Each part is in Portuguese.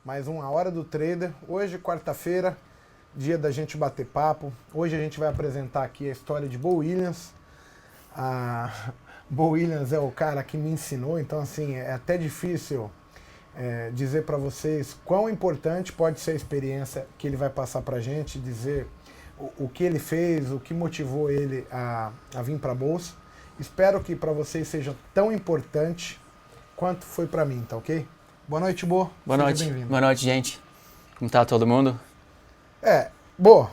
mais uma Hora do Trader. Hoje, quarta-feira, dia da gente bater papo. Hoje a gente vai apresentar aqui a história de Bo Williams. Bo Williams é o cara que me ensinou, então assim, é até difícil dizer para vocês quão importante pode ser a experiência que ele vai passar para a gente, dizer o que ele fez, o que motivou ele a vir para a Bolsa. Espero que para vocês seja tão importante quanto foi para mim, tá ok? Boa noite, Bo. Boa Seja noite. bem-vindo. Boa noite, gente. Como tá todo mundo? Bo,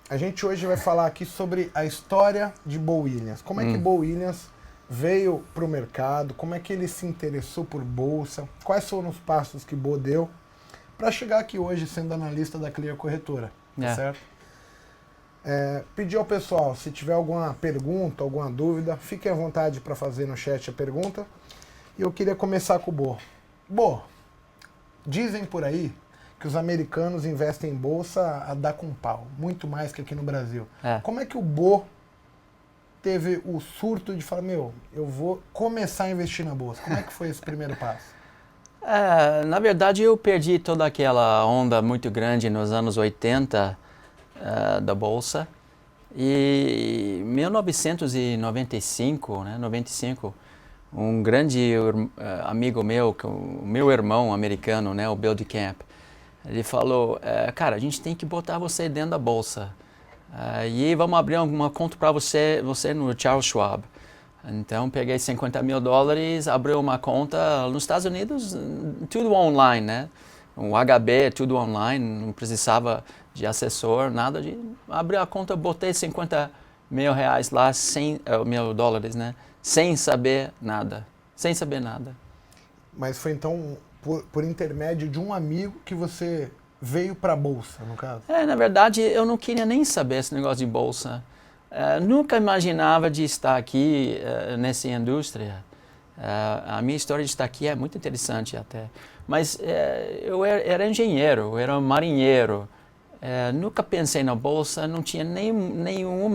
a gente hoje vai falar aqui sobre a história de Bo Williams. Como é que Bo Williams veio para o mercado, como é que ele se interessou por Bolsa, quais foram os passos que Bo deu para chegar aqui hoje sendo analista da Clear Corretora, tá certo? Pedir ao pessoal, se tiver alguma pergunta, alguma dúvida, fique à vontade para fazer no chat a pergunta. E eu queria começar com o Bo. Bo, dizem por aí que os americanos investem em bolsa a dar com pau, muito mais que aqui no Brasil. Como é que o Bo teve o surto de falar, eu vou começar a investir na bolsa? Como é que foi esse primeiro passo? Na verdade, eu perdi toda aquela onda muito grande nos anos 80 da Bolsa. E em 1995, 95, um grande amigo meu, o meu irmão americano, o Bill DeCamp, ele falou, cara, a gente tem que botar você dentro da Bolsa. E vamos abrir uma conta para você no Charles Schwab. Então, peguei $50 mil, abri uma conta nos Estados Unidos, tudo online, né? O HB, tudo online, não precisava de assessor, nada de... Abri a conta, botei $50 mil lá, $100 mil, né? Sem saber nada. Mas foi então por intermédio de um amigo que você veio para a Bolsa, no caso? Na verdade, eu não queria nem saber esse negócio de Bolsa. Nunca imaginava de estar aqui nessa indústria. A minha história de estar aqui é muito interessante até. Mas eu era engenheiro, eu era marinheiro. Nunca pensei na Bolsa, não tinha nenhum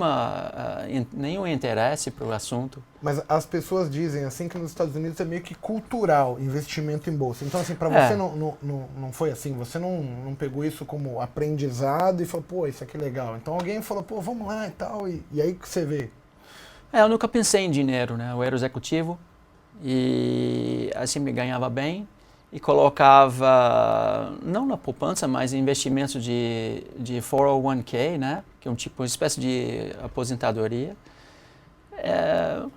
interesse para o assunto. Mas as pessoas dizem assim que nos Estados Unidos é meio que cultural investimento em Bolsa. Então assim, para você não foi assim? Você não pegou isso como aprendizado e falou, pô, isso aqui é legal. Então alguém falou, pô, vamos lá e tal, e aí que você vê? Eu nunca pensei em dinheiro, né? Eu era executivo e assim me ganhava bem. E colocava, não na poupança, mas em investimentos de 401k, né? Que é uma espécie de aposentadoria.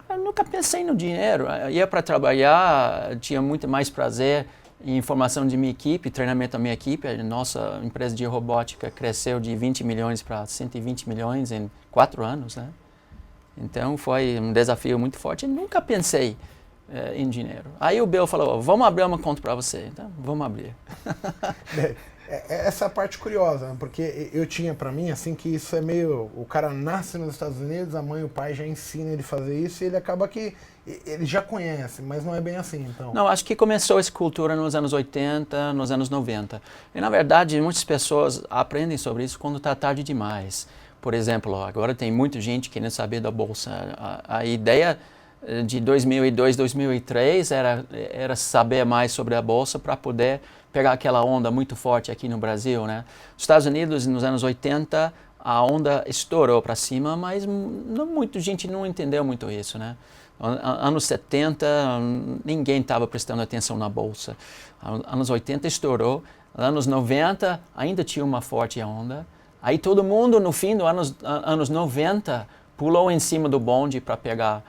Eu nunca pensei no dinheiro. Eu ia para trabalhar, tinha muito mais prazer em formação de minha equipe, treinamento da minha equipe. A nossa empresa de robótica cresceu de 20 milhões para 120 milhões em 4 anos, né? Então foi um desafio muito forte. Eu nunca pensei em dinheiro. Aí o Bill falou, vamos abrir uma conta para você. Então, vamos abrir. Essa é a parte curiosa, né? Porque eu tinha para mim, assim, que isso é meio... O cara nasce nos Estados Unidos, a mãe e o pai já ensinam ele a fazer isso e ele acaba que... Ele já conhece, mas não é bem assim, então. Não, acho que começou essa cultura nos anos 80, nos anos 90. E, na verdade, muitas pessoas aprendem sobre isso quando está tarde demais. Por exemplo, agora tem muita gente querendo saber da Bolsa. A ideia de 2002, 2003 era saber mais sobre a Bolsa para poder pegar aquela onda muito forte aqui no Brasil, né? Nos Estados Unidos, nos anos 80, a onda estourou para cima, mas muita gente não entendeu muito isso, né? Anos 70, ninguém estava prestando atenção na Bolsa. Anos 80 estourou, anos 90 ainda tinha uma forte onda. Aí todo mundo, no fim dos anos 90, pulou em cima do bonde para pegar,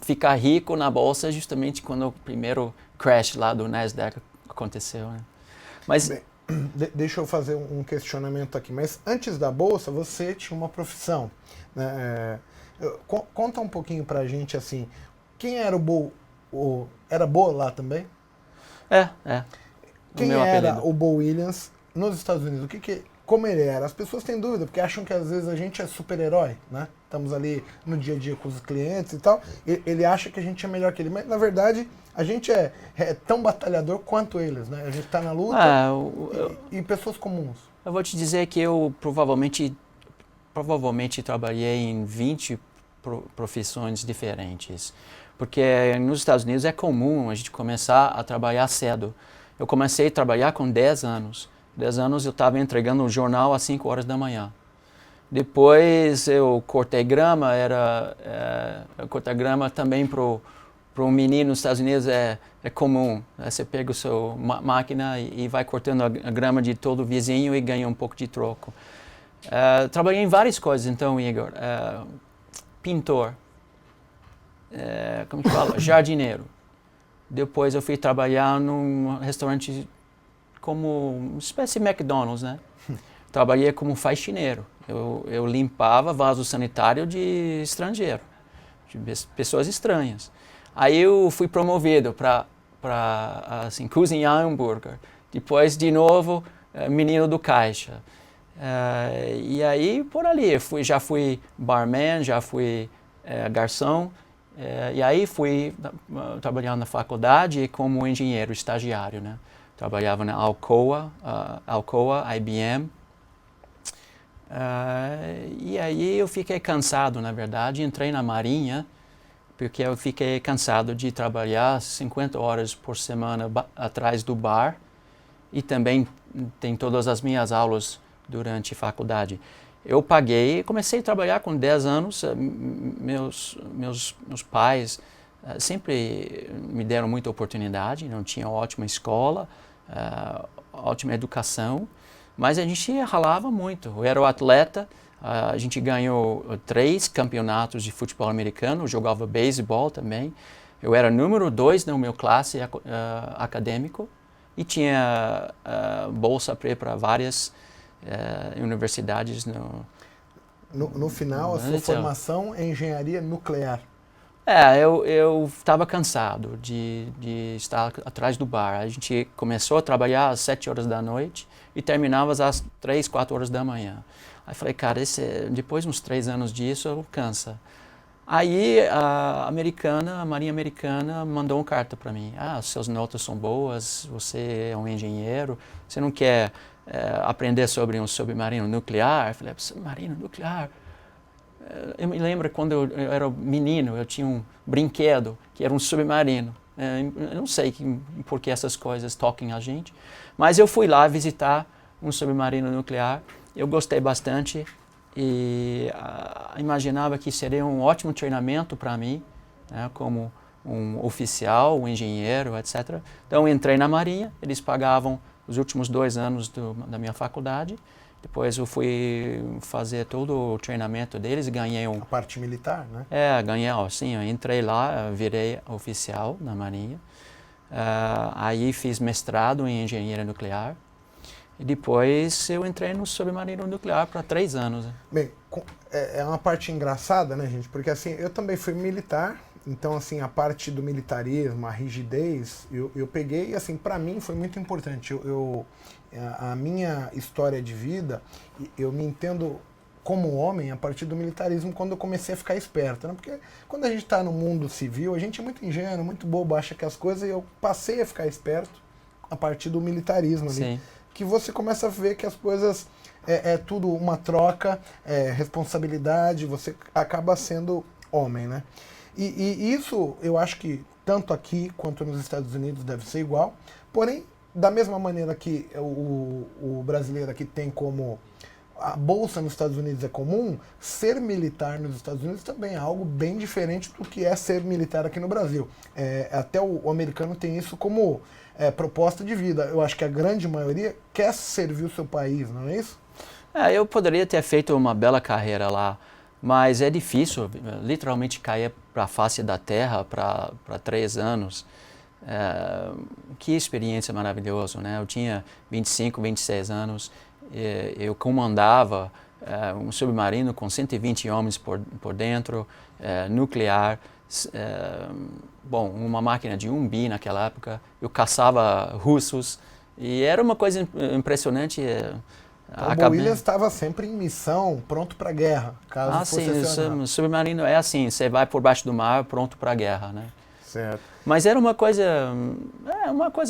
ficar rico na Bolsa justamente quando o primeiro crash lá do Nasdaq aconteceu, né? Mas bem, deixa eu fazer um questionamento aqui. Mas antes da Bolsa, você tinha uma profissão, né? Conta um pouquinho pra gente, assim, quem era o Bo? Era Bo lá também? Quem era o Bo Williams nos Estados Unidos? Como ele era? As pessoas têm dúvida, porque acham que às vezes a gente é super-herói, né? Estamos ali no dia a dia com os clientes e tal. Ele acha que a gente é melhor que ele, mas na verdade a gente é tão batalhador quanto eles, né? A gente está na luta e pessoas comuns. Eu vou te dizer que eu provavelmente trabalhei em 20 profissões diferentes. Porque nos Estados Unidos é comum a gente começar a trabalhar cedo. Eu comecei a trabalhar com 10 anos. 10 anos eu estava entregando um jornal às 5 horas da manhã. Depois eu cortei grama, cortar grama também para um menino nos Estados Unidos é comum. Você pega a sua máquina e vai cortando a grama de todo o vizinho e ganha um pouco de troco. Trabalhei em várias coisas, então, Igor. Pintor, como que fala? Jardineiro. Depois eu fui trabalhar num restaurante como uma espécie de McDonald's, né? Trabalhei como faxineiro. Eu limpava vaso sanitário de estrangeiro, de pessoas estranhas. Aí eu fui promovido para assim, cozinhar hambúrguer. Depois, de novo, menino do caixa. E aí, por ali, já fui barman, já fui garçom. E aí fui trabalhar na faculdade como engenheiro estagiário, né? Trabalhava na Alcoa, IBM. E aí eu fiquei cansado, na verdade, entrei na Marinha, porque eu fiquei cansado de trabalhar 50 horas por semana atrás do bar e também tem todas as minhas aulas durante a faculdade. Eu paguei e comecei a trabalhar com 10 anos. Meus pais sempre me deram muita oportunidade, não tinha ótima escola, ótima educação, mas a gente ralava muito. Eu era o atleta, a gente ganhou 3 campeonatos de futebol americano, jogava beisebol também. Eu era número 2 no meu classe acadêmico e tinha bolsa para várias universidades. No final, a sua formação é engenharia nuclear. Eu estava cansado de estar atrás do bar. A gente começou a trabalhar às 7 horas da noite e terminava às 3, 4 horas da manhã. Aí falei, cara, depois de uns 3 anos disso, cansa. Aí a Marinha Americana mandou uma carta para mim. Suas notas são boas, você é um engenheiro, você não quer aprender sobre um submarino nuclear? Eu falei, submarino nuclear? Eu me lembro quando eu era menino, eu tinha um brinquedo que era um submarino. Eu não sei por que essas coisas tocam a gente, mas eu fui lá visitar um submarino nuclear. Eu gostei bastante e imaginava que seria um ótimo treinamento para mim, né, como um oficial, um engenheiro, etc. Então eu entrei na Marinha, eles pagavam os últimos 2 anos da minha faculdade. Depois eu fui fazer todo o treinamento deles e ganhei A parte militar, né? Ganhei, sim, eu entrei lá, virei oficial na Marinha. Aí fiz mestrado em engenharia nuclear. E depois eu entrei no submarino nuclear para 3 anos. Bem, é uma parte engraçada, né, gente? Porque assim, eu também fui militar, então assim, a parte do militarismo, a rigidez, eu peguei e assim, para mim foi muito importante. A minha história de vida, eu me entendo como homem a partir do militarismo quando eu comecei a ficar esperto, né? Porque quando a gente está no mundo civil, a gente é muito ingênuo, muito bobo, acha que as coisas, e eu passei a ficar esperto a partir do militarismo ali. Sim. Que você começa a ver que as coisas é tudo uma troca, responsabilidade, você acaba sendo homem, né? E isso eu acho que tanto aqui quanto nos Estados Unidos deve ser igual, porém, da mesma maneira que o brasileiro aqui tem como a bolsa nos Estados Unidos é comum, ser militar nos Estados Unidos também é algo bem diferente do que é ser militar aqui no Brasil. Até o americano tem isso como proposta de vida. Eu acho que a grande maioria quer servir o seu país, não é isso? Eu poderia ter feito uma bela carreira lá, mas é difícil, literalmente cair para a face da terra para 3 anos. Que experiência maravilhosa, né? Eu tinha 25, 26 anos, eu comandava um submarino com 120 homens por dentro, nuclear, uma máquina de 1 bi naquela época. Eu caçava russos e era uma coisa impressionante. O Bo Williams estava sempre em missão, pronto para a guerra, caso fosse acionado. O submarino é assim, você vai por baixo do mar, pronto para a guerra, né? Certo. Mas era uma coisa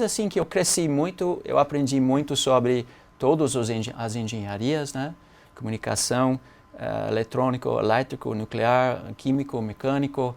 assim que eu cresci muito, eu aprendi muito sobre todas as engenharias, né? Comunicação, eletrônico, elétrico, nuclear, químico, mecânico,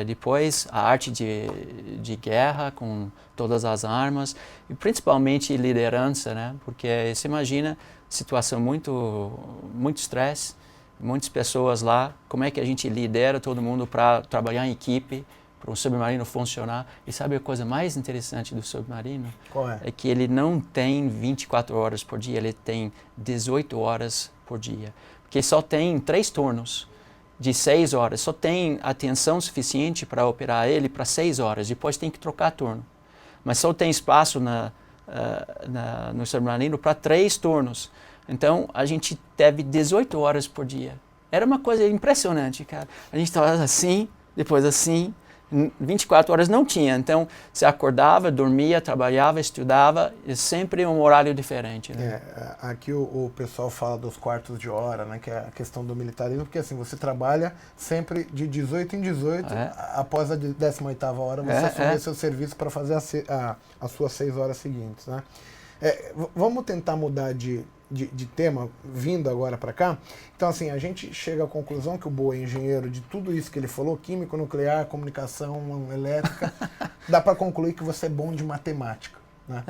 depois a arte de guerra com todas as armas e principalmente liderança, né? Porque você imagina situação muito estresse, muitas pessoas lá, como é que a gente lidera todo mundo para trabalhar em equipe, para um submarino funcionar. E sabe a coisa mais interessante do submarino? Qual é? É que ele não tem 24 horas por dia, ele tem 18 horas por dia. Porque só tem 3 turnos de 6 horas, só tem atenção suficiente para operar ele para 6 horas, depois tem que trocar turno. Mas só tem espaço no submarino para 3 turnos. Então, a gente teve 18 horas por dia. Era uma coisa impressionante, cara. A gente estava assim, depois assim, 24 horas não tinha. Então, você acordava, dormia, trabalhava, estudava, e sempre um horário diferente. Né? Aqui o pessoal fala dos quartos de hora, né, que é a questão do militarismo, porque assim, você trabalha sempre de 18 em 18, após a 18ª hora você assume seu serviço para fazer as suas 6 horas seguintes. Né? Vamos tentar mudar de tema, vindo agora para cá. Então, assim, a gente chega à conclusão que o Boa é engenheiro de tudo isso que ele falou, químico, nuclear, comunicação, elétrica, dá para concluir que você é bom de matemática. Né?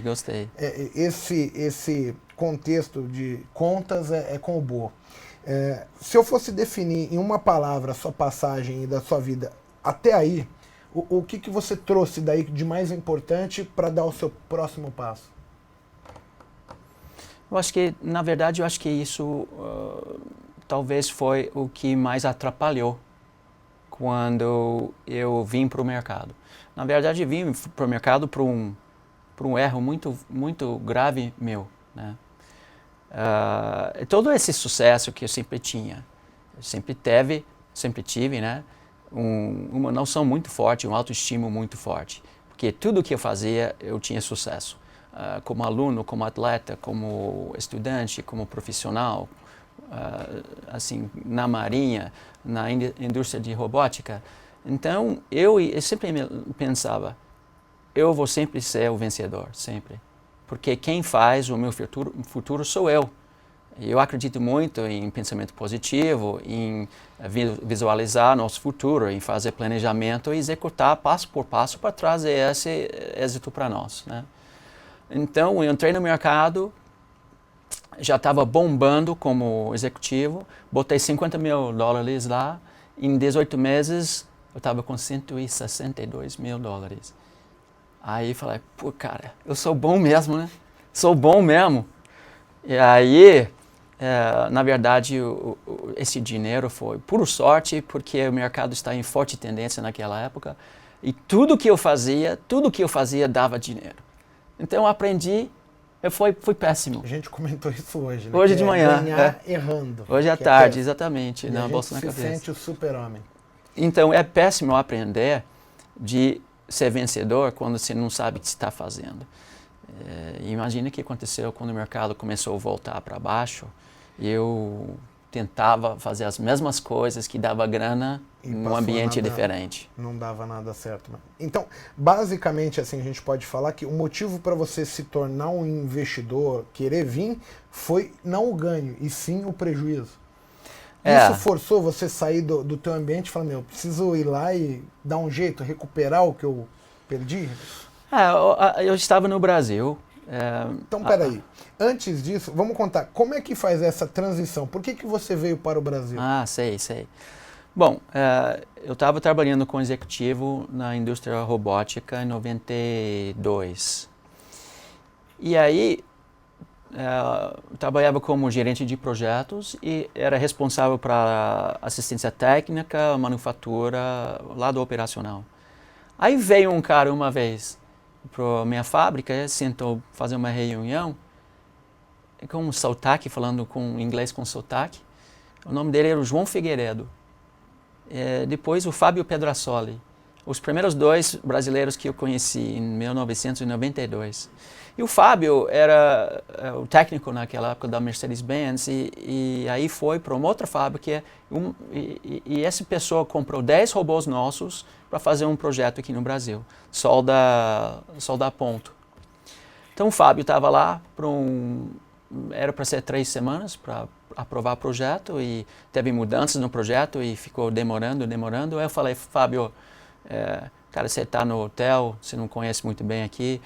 Gostei. Esse contexto de contas é com o Boa. Se eu fosse definir em uma palavra a sua passagem da sua vida até aí, o que você trouxe daí de mais importante para dar o seu próximo passo? Eu acho que, na verdade, isso talvez foi o que mais atrapalhou quando eu vim para o mercado. Na verdade, eu vim para o mercado por um erro muito grave meu. Né? Todo esse sucesso que eu sempre tinha, eu sempre tive, né? Uma noção muito forte, um autoestima muito forte. Porque tudo que eu fazia, eu tinha sucesso. Como aluno, como atleta, como estudante, como profissional, assim, na marinha, na indústria de robótica. Então, eu sempre pensava, eu vou sempre ser o vencedor, sempre. Porque quem faz o meu futuro sou eu. Eu acredito muito em pensamento positivo, em visualizar nosso futuro, em fazer planejamento e executar passo por passo para trazer esse êxito para nós, né? Então, eu entrei no mercado, já estava bombando como executivo, botei $50 mil lá, em 18 meses eu estava com $162 mil. Aí falei, pô, cara, eu sou bom mesmo, né? Sou bom mesmo. E aí, na verdade, esse dinheiro foi pura sorte, porque o mercado está em forte tendência naquela época, e tudo que eu fazia dava dinheiro. Então eu aprendi, fui péssimo. A gente comentou isso hoje, né? Hoje de manhã. Ganhar errando. Hoje à tarde, exatamente, na bolsa na cabeça. Você sente o super-homem. Então é péssimo aprender de ser vencedor quando você não sabe o que está fazendo. Imagina o que aconteceu quando o mercado começou a voltar para baixo. Eu tentava fazer as mesmas coisas que dava grana num ambiente diferente. Não dava nada certo. Né? Então, basicamente, assim, a gente pode falar que o motivo para você se tornar um investidor, querer vir, foi não o ganho, e sim o prejuízo. Isso forçou você sair do teu ambiente e falar, meu, preciso ir lá e dar um jeito, recuperar o que eu perdi? Eu estava no Brasil. Então, peraí. Antes disso, vamos contar, como é que faz essa transição? Por que você veio para o Brasil? Sei. Bom, eu estava trabalhando com executivo na indústria robótica em 92. E aí, trabalhava como gerente de projetos e era responsável para assistência técnica, manufatura, lado operacional. Aí veio um cara uma vez para minha fábrica, sentou fazer uma reunião, com um sotaque, falando com inglês com sotaque. O nome dele era o João Figueiredo. Depois o Fábio Pedrasoli. Os primeiros 2 brasileiros que eu conheci em 1992. E o Fábio era o técnico naquela época da Mercedes-Benz e aí foi para uma outra fábrica e essa pessoa comprou 10 robôs nossos para fazer um projeto aqui no Brasil, solda a ponto. Então o Fábio estava lá era para ser 3 semanas para aprovar o projeto e teve mudanças no projeto e ficou demorando. Eu falei, Fábio, cara, você está no hotel, você não conhece muito bem aqui,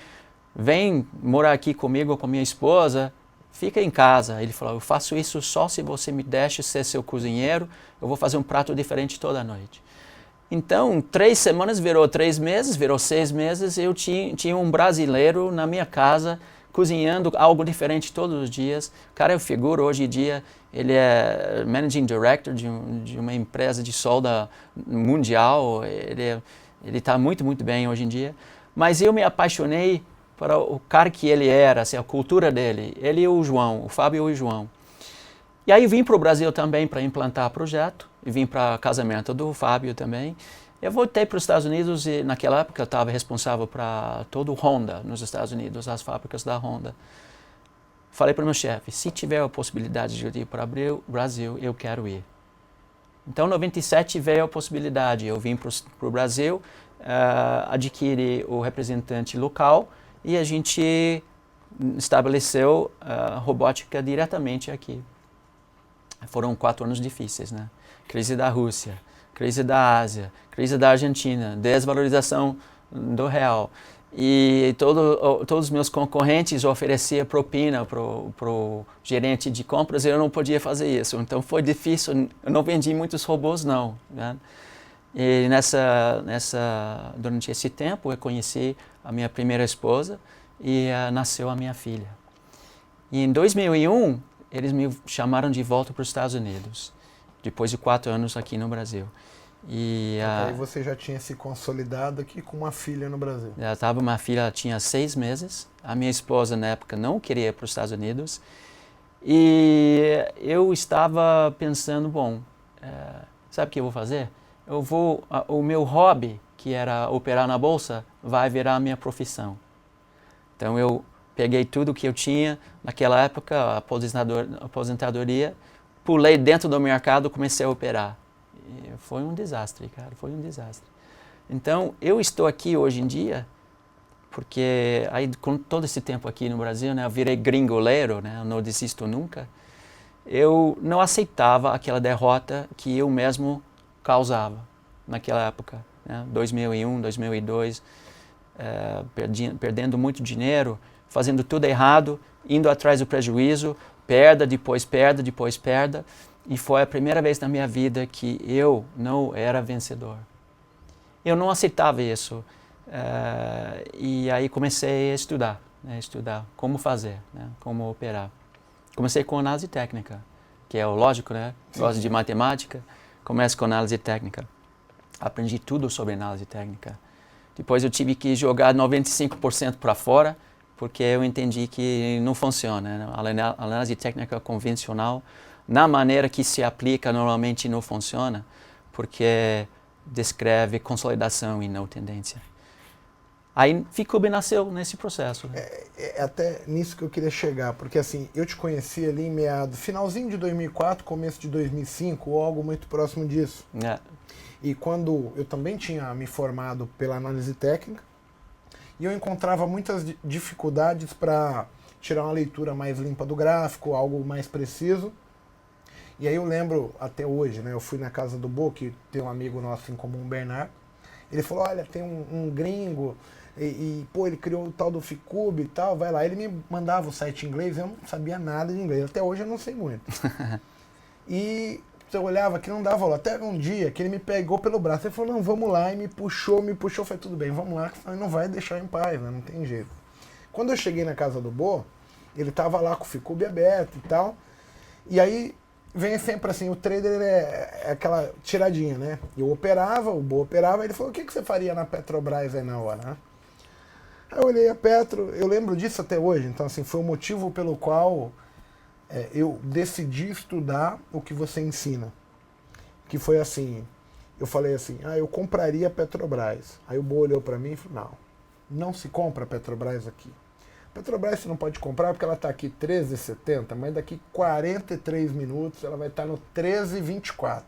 vem morar aqui comigo, com minha esposa, fica em casa. Ele falou, eu faço isso só se você me deixa ser seu cozinheiro, eu vou fazer um prato diferente toda noite. Então, 3 semanas virou 3 meses, virou 6 meses, eu tinha um brasileiro na minha casa, cozinhando algo diferente todos os dias. Cara, eu figuro hoje em dia, ele é Managing Director de uma empresa de solda mundial, ele está muito, muito bem hoje em dia. Mas eu me apaixonei para o cara que ele era, assim, a cultura dele, ele e o João, o Fábio e o João. E aí vim para o Brasil também para implantar o projeto, e vim para o casamento do Fábio também. Eu voltei para os Estados Unidos e naquela época eu estava responsável para todo o Honda nos Estados Unidos, as fábricas da Honda. Falei para o meu chefe, se tiver a possibilidade de ir para o Brasil, eu quero ir. Então, em 97 veio a possibilidade, eu vim para o Brasil, adquiri o representante local e a gente estabeleceu robótica diretamente aqui. Foram 4 anos difíceis, né? Crise da Rússia, crise da Ásia, crise da Argentina, desvalorização do real. E todos os meus concorrentes ofereciam propina para o gerente de compras e eu não podia fazer isso. Então foi difícil, eu não vendi muitos robôs não. Né? E durante esse tempo eu conheci a minha primeira esposa e nasceu a minha filha. E em 2001 eles me chamaram de volta para os Estados Unidos, depois de 4 anos aqui no Brasil. E aí você já tinha se consolidado aqui com uma filha no Brasil. Uma filha tinha 6 meses. A minha esposa na época não queria ir para os Estados Unidos. E eu estava pensando, bom, sabe o que eu vou fazer? O meu hobby, que era operar na bolsa, vai virar a minha profissão. Então eu peguei tudo que eu tinha naquela época, a aposentadoria, pulei dentro do mercado, comecei a operar. E foi um desastre, cara, foi um desastre. Então, eu estou aqui hoje em dia, porque aí com todo esse tempo aqui no Brasil, né, eu virei gringoleiro, né, eu não desisto nunca, eu não aceitava aquela derrota que eu mesmo causava naquela época, né, 2001, 2002, perdendo muito dinheiro, fazendo tudo errado, indo atrás do prejuízo, perda, depois perda, depois perda. E foi a primeira vez na minha vida que eu não era vencedor. Eu não aceitava isso. E aí comecei a estudar, né, como fazer, né, como operar. Comecei com análise técnica, que é o lógico, né? Gosto de matemática, começo com análise técnica. Aprendi tudo sobre análise técnica. Depois eu tive que jogar 95% para fora, porque eu entendi que não funciona, né? A análise técnica convencional, na maneira que se aplica, normalmente não funciona, porque descreve consolidação e não tendência. Aí Ficube nasceu nesse processo. Né? É até nisso que eu queria chegar, porque assim, eu te conheci ali em finalzinho de 2004, começo de 2005, ou algo muito próximo disso. E quando eu também tinha me formado pela análise técnica, e eu encontrava muitas dificuldades para tirar uma leitura mais limpa do gráfico, algo mais preciso. E aí eu lembro até hoje, né? Eu fui na casa do Bo, que tem um amigo nosso em comum, Bernardo. Ele falou, olha, tem um gringo, pô, ele criou o tal do Ficube e tal, vai lá. Ele me mandava o site em inglês, eu não sabia nada de inglês. Até hoje eu não sei muito. E eu olhava que não dava aula. Até um dia que ele me pegou pelo braço, ele falou, não, vamos lá, e me puxou, foi tudo bem, vamos lá, que não vai deixar em paz, né? Não tem jeito. Quando eu cheguei na casa do Bo, ele tava lá com o Ficube aberto e tal, e aí vem sempre assim, o trader é aquela tiradinha, né? Eu operava, o Bo operava, ele falou, o que você faria na Petrobras aí na hora, né? Aí eu olhei a Petro, eu lembro disso até hoje, então assim, foi o motivo pelo qual eu decidi estudar o que você ensina. Que foi assim, eu falei assim, eu compraria a Petrobras. Aí o Bo olhou para mim e falou, não se compra a Petrobras aqui. Petrobras você não pode comprar porque ela está aqui 13,70, mas daqui 43 minutos ela vai estar no 13,24.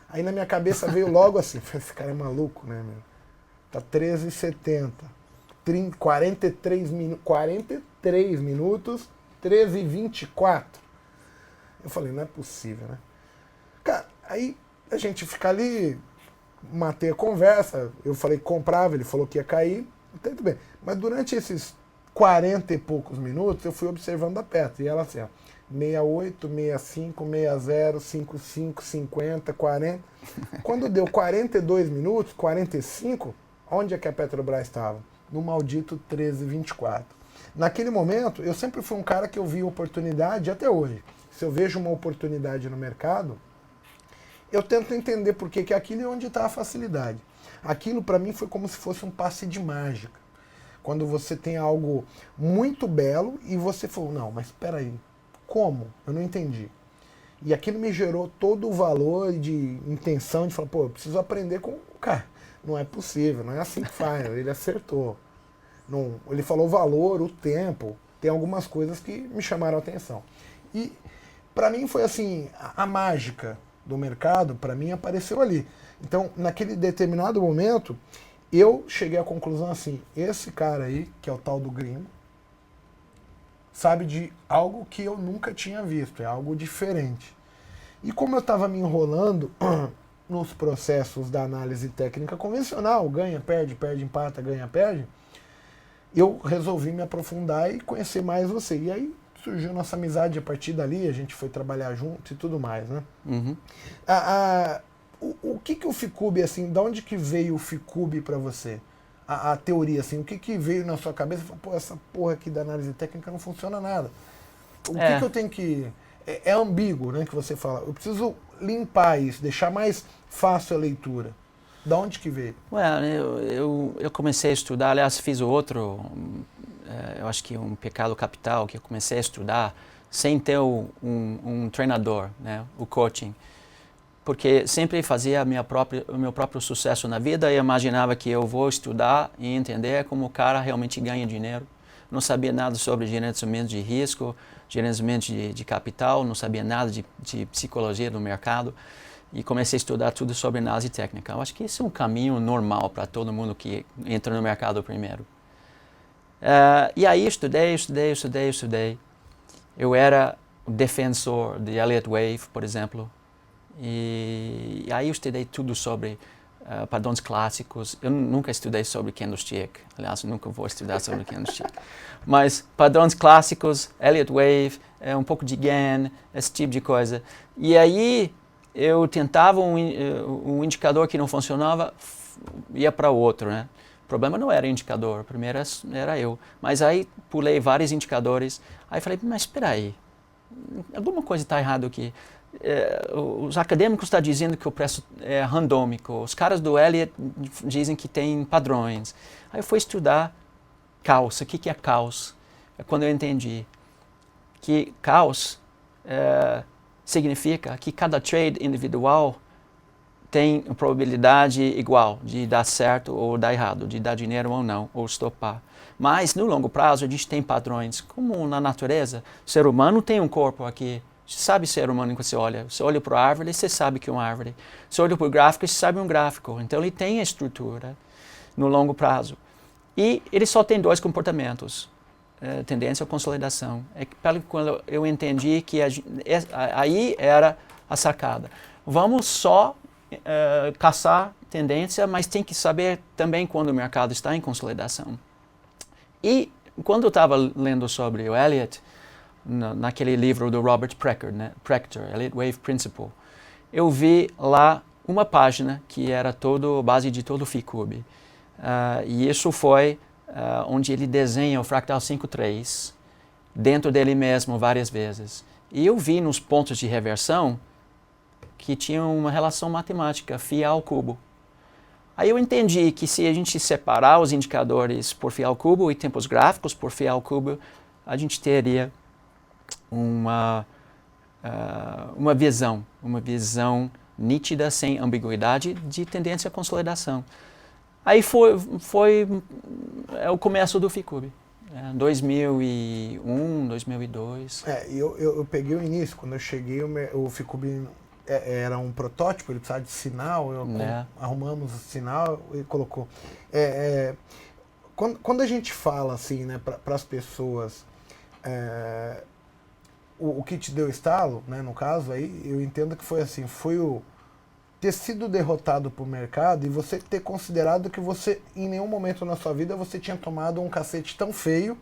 Aí na minha cabeça veio logo assim, esse cara é maluco, né, meu? Tá 13,70. 43 minutos, 13,24. Eu falei, não é possível, né? Cara, aí a gente fica ali, matei a conversa, eu falei que comprava, ele falou que ia cair, então tudo bem. Mas durante esses 40 e poucos minutos, eu fui observando a perto, e ela assim, ó, 68, 65, 60, 55, 50, 40. Quando deu 42 minutos, 45, onde é que a Petrobras estava? No maldito 13,24. Naquele momento, eu sempre fui um cara que eu vi oportunidade até hoje. Se eu vejo uma oportunidade no mercado, eu tento entender por que aquilo é onde está a facilidade. Aquilo para mim foi como se fosse um passe de mágica. Quando você tem algo muito belo e você falou, não, mas espera aí, como? Eu não entendi. E aquilo me gerou todo o valor de intenção de falar, pô, eu preciso aprender com o cara. Não é possível, não é assim que faz. Ele acertou. Não, ele falou o valor, o tempo. Tem algumas coisas que me chamaram a atenção. E para mim foi assim, a mágica do mercado, para mim, apareceu ali. Então, naquele determinado momento, eu cheguei à conclusão assim, esse cara aí, que é o tal do gringo, sabe de algo que eu nunca tinha visto, é algo diferente. E como eu estava me enrolando nos processos da análise técnica convencional, ganha, perde, empata, ganha, perde, eu resolvi me aprofundar e conhecer mais você. E aí surgiu nossa amizade a partir dali, a gente foi trabalhar junto e tudo mais, né? Uhum. O que o Ficube, assim, da onde que veio o Ficube para você? A teoria, assim, o que veio na sua cabeça? Pô, essa porra aqui da análise técnica não funciona nada. O que eu tenho que... É ambíguo, né, que você fala. Eu preciso limpar isso, deixar mais fácil a leitura. Da onde que veio? Eu comecei a estudar, aliás, fiz eu acho que um pecado capital, que eu comecei a estudar sem ter um treinador, né, o coaching. Porque sempre fazia o meu próprio sucesso na vida e imaginava que eu vou estudar e entender como o cara realmente ganha dinheiro. Não sabia nada sobre gerenciamento de risco, gerenciamento de capital, não sabia nada de psicologia do mercado. E comecei a estudar tudo sobre análise técnica. Eu acho que esse é um caminho normal para todo mundo que entra no mercado primeiro. E aí estudei. Eu era defensor de Elliott Wave, por exemplo. E aí eu estudei tudo sobre padrões clássicos. Eu nunca estudei sobre candlestick. Aliás, nunca vou estudar sobre candlestick. Mas padrões clássicos, Elliott Wave, um pouco de Gann, esse tipo de coisa. E aí eu tentava um indicador que não funcionava, ia para outro, né? O problema não era o indicador, o primeiro era eu. Mas aí pulei vários indicadores. Aí falei, mas espera aí, alguma coisa está errada aqui. Os acadêmicos estão dizendo que o preço é randômico. Os caras do Elliott dizem que tem padrões. Aí eu fui estudar caos. O que é caos? É quando eu entendi que caos significa que cada trade individual tem uma probabilidade igual de dar certo ou dar errado, de dar dinheiro ou não, ou estopar. Mas no longo prazo a gente tem padrões, como na natureza. O ser humano tem um corpo aqui. Você sabe ser humano quando você olha. Você olha para a árvore, você sabe que é uma árvore. Você olha para o gráfico, você sabe um gráfico. Então ele tem a estrutura no longo prazo. E ele só tem dois comportamentos. Tendência ou consolidação. Quando eu entendi que aí era a sacada. Vamos só caçar tendência, mas tem que saber também quando o mercado está em consolidação. E quando eu estava lendo sobre o Elliott, naquele livro do Robert Prechter, Elliott Wave Principle, eu vi lá uma página que era a base de todo o Ficube. E isso foi onde ele desenha o fractal 5.3 dentro dele mesmo várias vezes. E eu vi nos pontos de reversão que tinham uma relação matemática, φ ao cubo. Aí eu entendi que se a gente separar os indicadores por φ ao cubo e tempos gráficos por φ ao cubo, a gente teria uma visão nítida, sem ambiguidade, de tendência à consolidação. Aí foi o começo do Ficube, 2001, 2002. Eu peguei o início, quando eu cheguei o Ficube era um protótipo, ele precisava de sinal, arrumamos o sinal e colocou. Quando a gente fala assim, né, para as pessoas, o que te deu estalo, né, no caso aí, eu entendo que foi assim, foi o ter sido derrotado por mercado e você ter considerado que você, em nenhum momento na sua vida, você tinha tomado um cacete tão feio.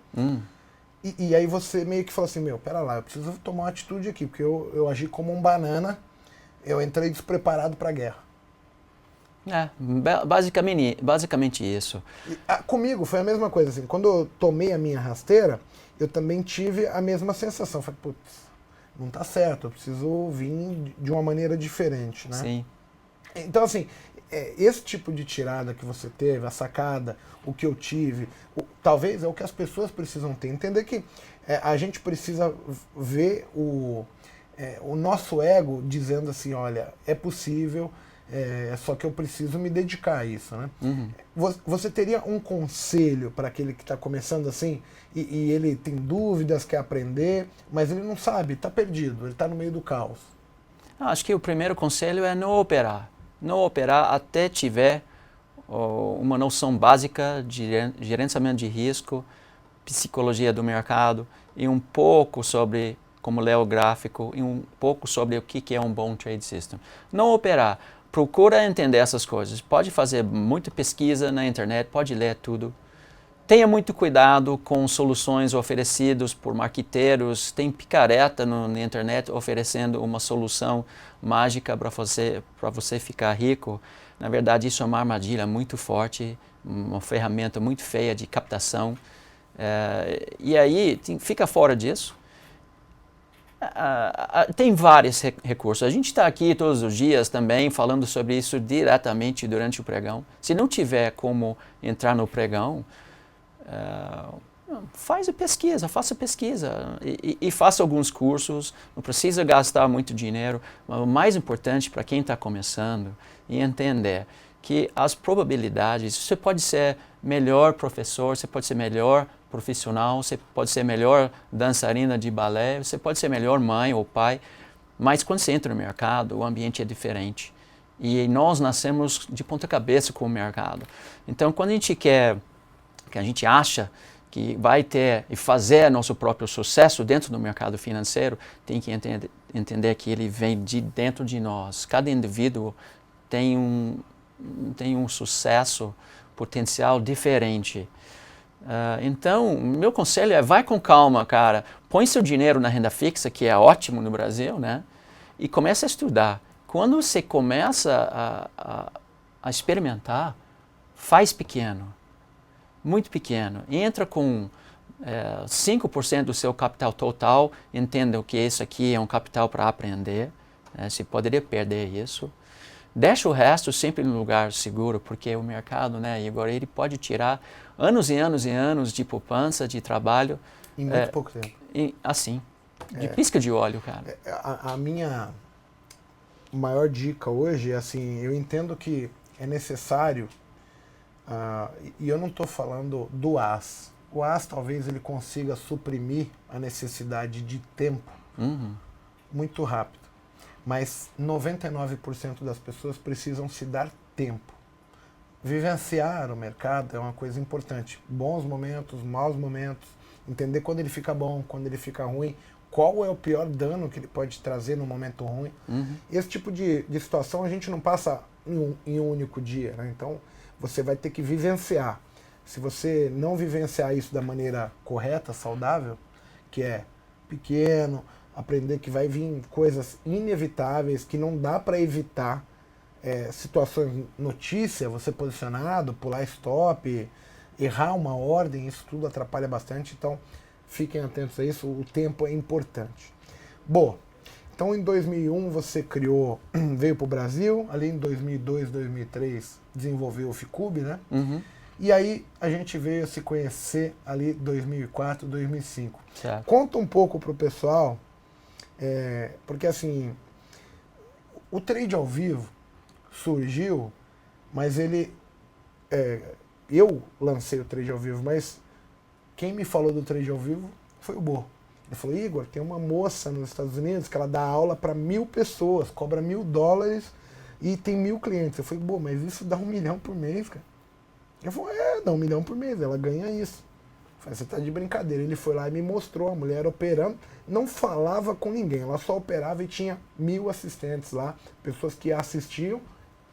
E aí você meio que falou assim, meu, pera lá, eu preciso tomar uma atitude aqui, porque eu agi como um banana, eu entrei despreparado para a guerra. Basicamente isso. Comigo foi a mesma coisa, assim, quando eu tomei a minha rasteira, eu também tive a mesma sensação. Falei, putz, não tá certo, eu preciso vir de uma maneira diferente, né? Sim. Então, assim, esse tipo de tirada que você teve, a sacada, o que eu tive, talvez é o que as pessoas precisam ter. Entender que a gente precisa ver o nosso ego dizendo assim, olha, é possível, só que eu preciso me dedicar a isso, né? Você teria um conselho para aquele que está começando assim, e ele tem dúvidas, quer aprender, mas ele não sabe, está perdido, ele está no meio do caos? Acho que o primeiro conselho é não operar. Não operar até tiver uma noção básica de gerenciamento de risco, psicologia do mercado e um pouco sobre como ler o gráfico e um pouco sobre o que é um bom trade system. Não operar. Procura entender essas coisas. Pode fazer muita pesquisa na internet, pode ler tudo. Tenha muito cuidado com soluções oferecidas por marqueteiros. Tem picareta na internet oferecendo uma solução mágica para você ficar rico. Na verdade, isso é uma armadilha muito forte, uma ferramenta muito feia de captação. E aí, fica fora disso. Tem vários recursos. A gente está aqui todos os dias também falando sobre isso diretamente durante o pregão. Se não tiver como entrar no pregão, faça pesquisa e faça alguns cursos, não precisa gastar muito dinheiro, mas o mais importante para quem está começando é entender que as probabilidades, você pode ser melhor professor, você pode ser melhor profissional, você pode ser melhor dançarina de balé, você pode ser melhor mãe ou pai, mas quando você entra no mercado, o ambiente é diferente. E nós nascemos de ponta cabeça com o mercado. Então, quando a gente acha que vai ter e fazer nosso próprio sucesso dentro do mercado financeiro, tem que entender que ele vem de dentro de nós. Cada indivíduo tem um sucesso potencial diferente. Então, meu conselho é vai com calma, cara. Põe seu dinheiro na renda fixa, que é ótimo no Brasil, né? E comece a estudar. Quando você começa a experimentar, faz pequeno. Muito pequeno. Entra com 5% do seu capital total, entenda que isso aqui é um capital para aprender, você poderia perder isso. Deixa o resto sempre no lugar seguro, porque o mercado, né, Igor, ele pode tirar anos e anos e anos de poupança, de trabalho. Em muito pouco tempo. Assim, de pisca de olho, cara. A minha maior dica hoje é assim, eu entendo que é necessário. E eu não estou falando do AS. O AS talvez ele consiga suprimir a necessidade de tempo muito rápido. Mas 99% das pessoas precisam se dar tempo. Vivenciar o mercado é uma coisa importante. Bons momentos, maus momentos, entender quando ele fica bom, quando ele fica ruim, qual é o pior dano que ele pode trazer no momento ruim. Esse tipo de situação a gente não passa em um único dia, né? Então, você vai ter que vivenciar. Se você não vivenciar isso da maneira correta, saudável, que é pequeno, aprender que vai vir coisas inevitáveis, que não dá para evitar, situações, notícia, você posicionado, pular stop, errar uma ordem, isso tudo atrapalha bastante, então fiquem atentos a isso, o tempo é importante. Bom, então em 2001 você veio para o Brasil, ali em 2002, 2003 desenvolveu o Ficube, né? E aí a gente veio se conhecer ali em 2004, 2005. Certo. Conta um pouco para o pessoal, porque assim, o trade ao vivo surgiu, mas eu lancei o trade ao vivo, mas quem me falou do trade ao vivo foi o Bo. Ele falou, Igor, tem uma moça nos Estados Unidos que ela dá aula para 1.000 pessoas, cobra $1.000 e tem 1.000 clientes. Eu falei, Bo, mas isso dá 1 milhão por mês, cara. Ele falou, dá 1 milhão por mês, ela ganha isso. Eu Falei, você tá de brincadeira. Ele foi lá e me mostrou a mulher operando, não falava com ninguém, ela só operava e tinha 1000 assistentes lá, pessoas que assistiam,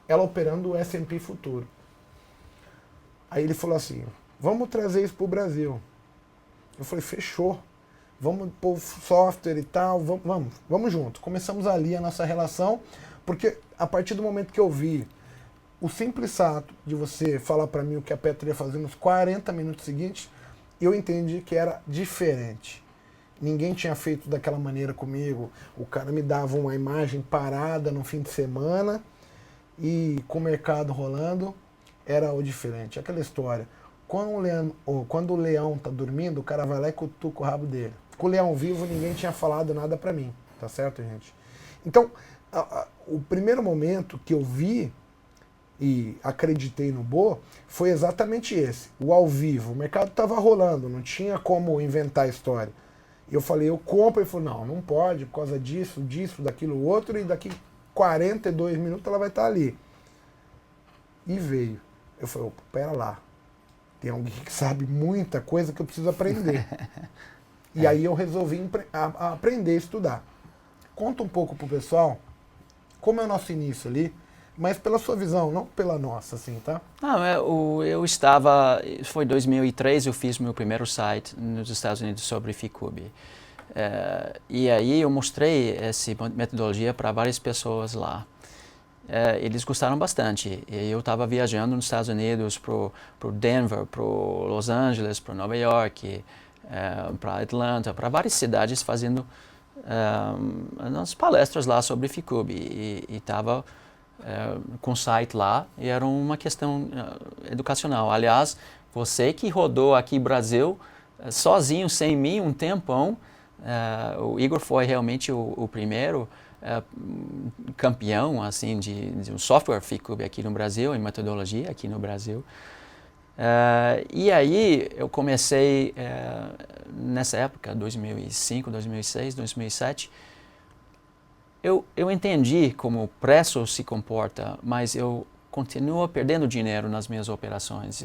ela operando o S&P Futuro. Aí ele falou assim, vamos trazer isso pro Brasil. Eu falei, fechou. Vamos pôr software e tal, vamos junto. Começamos ali a nossa relação, porque a partir do momento que eu vi o simples ato de você falar para mim o que a Petra ia fazer nos 40 minutos seguintes, eu entendi que era diferente. Ninguém tinha feito daquela maneira comigo. O cara me dava uma imagem parada no fim de semana e com o mercado rolando, era o diferente. Aquela história. Quando o leão tá dormindo, o cara vai lá e cutuca o rabo dele. Com o leão vivo, ninguém tinha falado nada pra mim. Tá certo, gente? Então, o primeiro momento que eu vi e acreditei no Bo foi exatamente esse. O ao vivo. O mercado tava rolando, não tinha como inventar a história. E eu falei, eu compro. Ele falou, não pode, por causa disso, daquilo, outro. E daqui 42 minutos ela vai estar ali. E veio. Eu falei, opa, pera lá. Tem alguém que sabe muita coisa que eu preciso aprender. E aí eu resolvi aprender a estudar. Conta um pouco pro pessoal como é o nosso início ali, mas pela sua visão, não pela nossa, assim, tá? Eu estava... Foi 2003, eu fiz meu primeiro site nos Estados Unidos sobre Ficube. E aí eu mostrei essa metodologia para várias pessoas lá. Eles gostaram bastante. Eu estava viajando nos Estados Unidos para Denver, para Los Angeles, para Nova York, para Atlanta, para várias cidades fazendo umas palestras lá sobre Ficube. E estava com o site lá e era uma questão educacional. Aliás, você que rodou aqui no Brasil sozinho, sem mim, um tempão, o Igor foi realmente o primeiro campeão assim de um software Ficube aqui no Brasil, em metodologia aqui no Brasil. E aí eu comecei nessa época, 2005, 2006, 2007, eu entendi como o preço se comporta, mas eu continuo perdendo dinheiro nas minhas operações.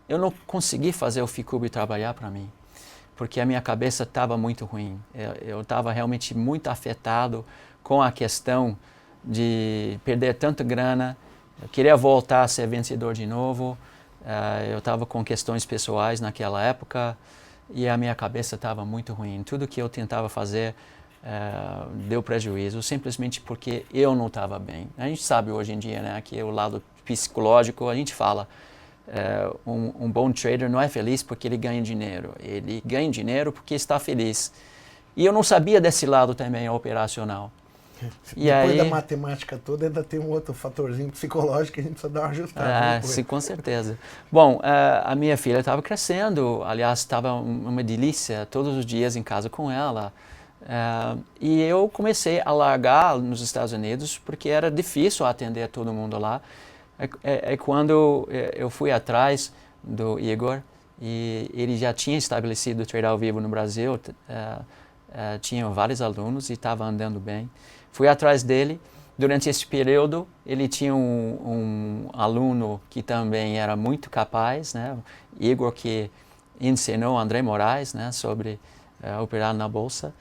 Eu não consegui fazer o Ficube trabalhar para mim, porque a minha cabeça estava muito ruim. Eu estava realmente muito afetado com a questão de perder tanta grana. Eu queria voltar a ser vencedor de novo. Eu estava com questões pessoais naquela época e a minha cabeça estava muito ruim. Tudo que eu tentava fazer deu prejuízo, simplesmente porque eu não estava bem. A gente sabe hoje em dia, né, que o lado psicológico, a gente fala, um bom trader não é feliz porque ele ganha dinheiro. Ele ganha dinheiro porque está feliz. E eu não sabia desse lado também operacional. Depois da matemática toda, ainda tem um outro fatorzinho psicológico que a gente precisa dar uma ajustada. Sim, com certeza. Bom, a minha filha estava crescendo, aliás, estava uma delícia todos os dias em casa com ela. E eu comecei a largar nos Estados Unidos porque era difícil atender todo mundo lá. Quando eu fui atrás do Igor, e ele já tinha estabelecido o Trade ao Vivo no Brasil, tinha vários alunos e estava andando bem. Fui atrás dele. Durante esse período, ele tinha um aluno que também era muito capaz, né? Igor, que ensinou André Moraes, né, sobre operar na Bolsa.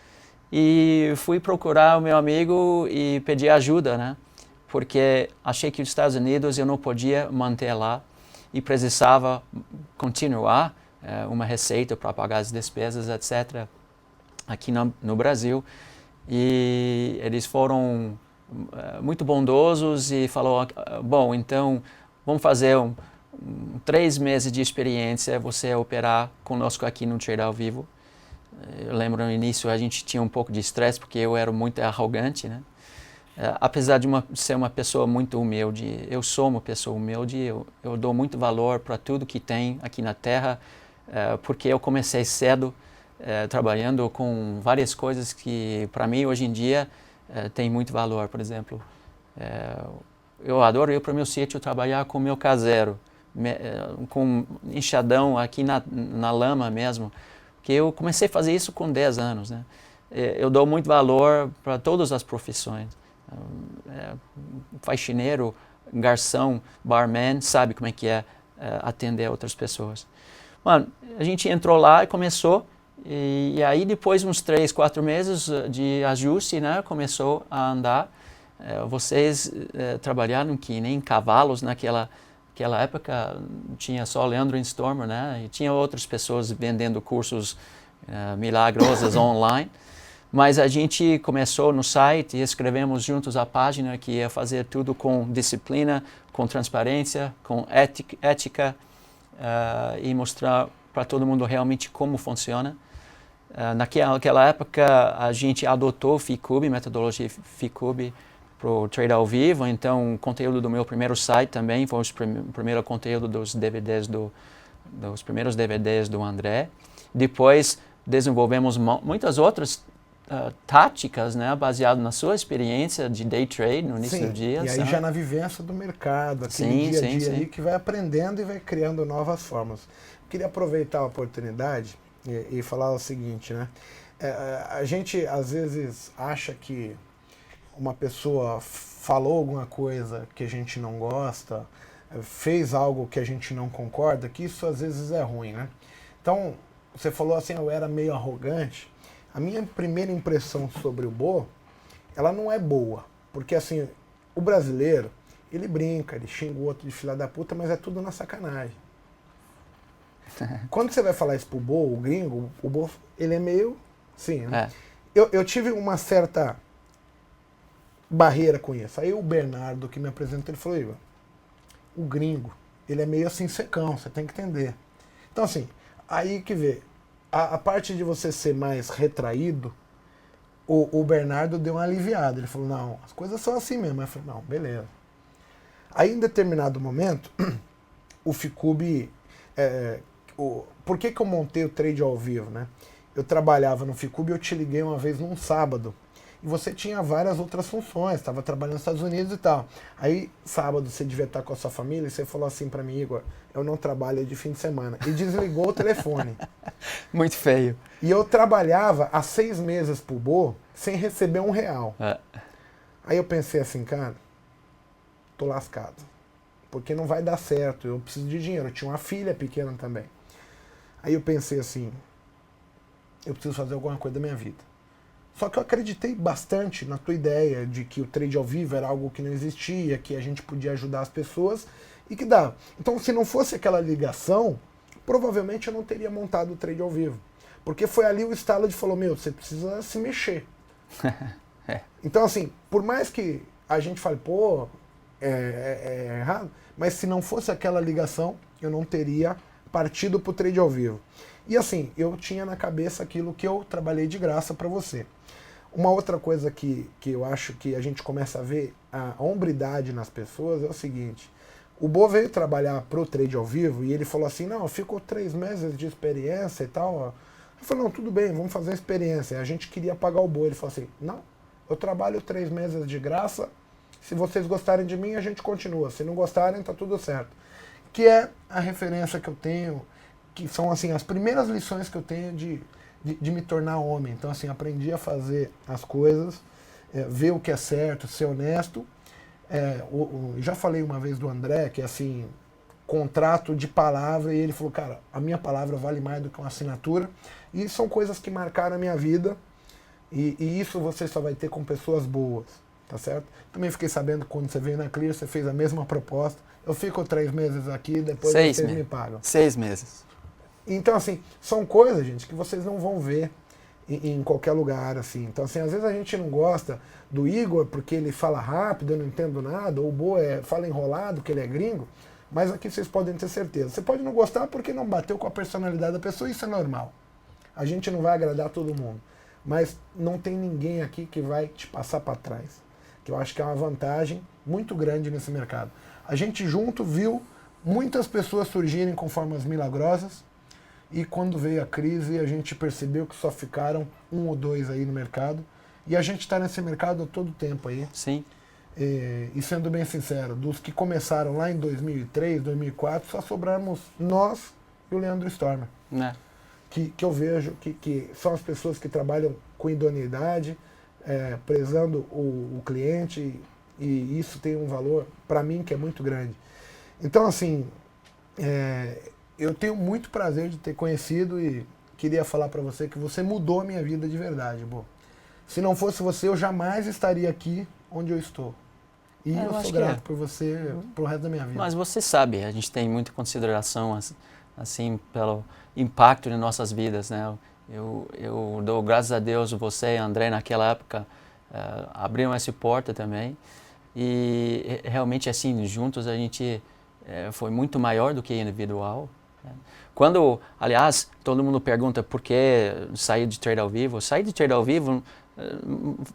E fui procurar o meu amigo e pedir ajuda, né? Porque achei que os Estados Unidos eu não podia manter lá e precisava continuar uma receita para pagar as despesas, etc., aqui no Brasil. E eles foram muito bondosos e falou, bom, então vamos fazer 3 meses de experiência, você operar conosco aqui no Trade ao Vivo. Eu lembro no início a gente tinha um pouco de estresse porque eu era muito arrogante, né? Apesar de ser uma pessoa muito humilde, eu sou uma pessoa humilde, eu dou muito valor para tudo que tem aqui na Terra, porque eu comecei cedo trabalhando com várias coisas que para mim hoje em dia tem muito valor. Por exemplo, eu adoro ir para o meu sítio trabalhar com o meu caseiro, com enxadão aqui na lama mesmo, porque eu comecei a fazer isso com 10 anos, né? Eu dou muito valor para todas as profissões. Faxineiro, garçom, barman, sabe como é que é atender outras pessoas. Mano, a gente entrou lá e começou, e aí depois uns 3, 4 meses de ajuste, né, começou a andar. Vocês trabalharam que nem cavalos naquela época, tinha só Leandro Stormer, né, e tinha outras pessoas vendendo cursos milagrosos online. Mas a gente começou no site e escrevemos juntos a página que ia fazer tudo com disciplina, com transparência, com ética e mostrar para todo mundo realmente como funciona. Naquela época a gente adotou FICUB, metodologia FICUB para o trade ao vivo, então o conteúdo do meu primeiro site também foi o primeiro conteúdo dos DVDs dos primeiros DVDs do André. Depois desenvolvemos muitas outras táticas, né, baseado na sua experiência de day trade no início do dia. E aí já na vivência do mercado, aquele dia a dia aí que vai aprendendo e vai criando novas formas. Queria aproveitar a oportunidade e falar o seguinte, né? A gente às vezes acha que uma pessoa falou alguma coisa que a gente não gosta, fez algo que a gente não concorda, que isso às vezes é ruim, né? Então, você falou assim, eu era meio arrogante. A minha primeira impressão sobre o Bo, ela não é boa. Porque assim, o brasileiro, ele brinca, ele xinga o outro de filha da puta, mas é tudo na sacanagem. Quando você vai falar isso pro Bo, o gringo, o Bo, ele é meio... Sim, né? Eu tive uma certa barreira com isso. Aí o Bernardo, que me apresentou, ele falou, Igor, o gringo, ele é meio assim secão, você tem que entender. Então assim, aí que vê... A parte de você ser mais retraído, o Bernardo deu uma aliviada. Ele falou, não, as coisas são assim mesmo. Eu falei, não, beleza. Aí, em determinado momento, o FICUB... por que eu montei o trade ao vivo, né? Eu trabalhava no FICUB e eu te liguei uma vez num sábado. E você tinha várias outras funções, estava trabalhando nos Estados Unidos e tal. Aí, sábado, você devia estar com a sua família e você falou assim para mim, Igor, eu não trabalho de fim de semana. E desligou o telefone. Muito feio. E eu trabalhava há 6 meses pro Bo sem receber R$1. Aí eu pensei assim, cara, tô lascado. Porque não vai dar certo, eu preciso de dinheiro. Eu tinha uma filha pequena também. Aí eu pensei assim, eu preciso fazer alguma coisa da minha vida. Só que eu acreditei bastante na tua ideia de que o trade ao vivo era algo que não existia, que a gente podia ajudar as pessoas e que dava. Então, se não fosse aquela ligação, provavelmente eu não teria montado o trade ao vivo. Porque foi ali o estalo de falou, meu, você precisa se mexer. Então, assim, por mais que a gente fale, pô, é errado, mas se não fosse aquela ligação, eu não teria partido pro trade ao vivo. E assim, eu tinha na cabeça aquilo que eu trabalhei de graça para você. Uma outra coisa que eu acho que a gente começa a ver a hombridade nas pessoas é o seguinte, o Bo veio trabalhar pro trade ao vivo e ele falou assim, não, ficou 3 meses de experiência e tal. Eu falei, não, tudo bem, vamos fazer a experiência. A gente queria pagar o Bo. Ele falou assim, não, eu trabalho 3 meses de graça, se vocês gostarem de mim, a gente continua. Se não gostarem, tá tudo certo. Que é a referência que eu tenho, que são assim as primeiras lições que eu tenho de me tornar homem. Então assim, aprendi a fazer as coisas, ver o que é certo, ser honesto. Já falei uma vez do André, que é assim, contrato de palavra, e ele falou, cara, a minha palavra vale mais do que uma assinatura. E são coisas que marcaram a minha vida, e isso você só vai ter com pessoas boas, tá certo? Também fiquei sabendo que quando você veio na Clear, você fez a mesma proposta. Eu fico 3 meses aqui, depois vocês me pagam. 6 meses. Então, assim, são coisas, gente, que vocês não vão ver em qualquer lugar, assim. Então, assim, às vezes a gente não gosta do Igor porque ele fala rápido, eu não entendo nada, ou o Bo fala enrolado, que ele é gringo, mas aqui vocês podem ter certeza. Você pode não gostar porque não bateu com a personalidade da pessoa, isso é normal. A gente não vai agradar todo mundo, mas não tem ninguém aqui que vai te passar para trás, que eu acho que é uma vantagem muito grande nesse mercado. A gente junto viu muitas pessoas surgirem com formas milagrosas, e quando veio a crise, a gente percebeu que só ficaram 1 ou 2 aí no mercado. E a gente está nesse mercado há todo tempo aí. Sim. E sendo bem sincero, dos que começaram lá em 2003, 2004, só sobramos nós e o Leandro Stormer. Que eu vejo que são as pessoas que trabalham com idoneidade, prezando o cliente, e isso tem um valor, para mim, que é muito grande. Então, assim... eu tenho muito prazer de ter conhecido e queria falar para você que você mudou a minha vida de verdade, Bo. Se não fosse você, eu jamais estaria aqui onde eu estou. E eu sou grato por você pro resto da minha vida. Mas você sabe, a gente tem muita consideração assim pelo impacto em nossas vidas, né? Eu dou graças a Deus, você e André naquela época abriram essa porta também e realmente assim juntos a gente foi muito maior do que individual. Né? Quando, aliás, todo mundo pergunta por que sair de trade ao vivo, sair de trade ao vivo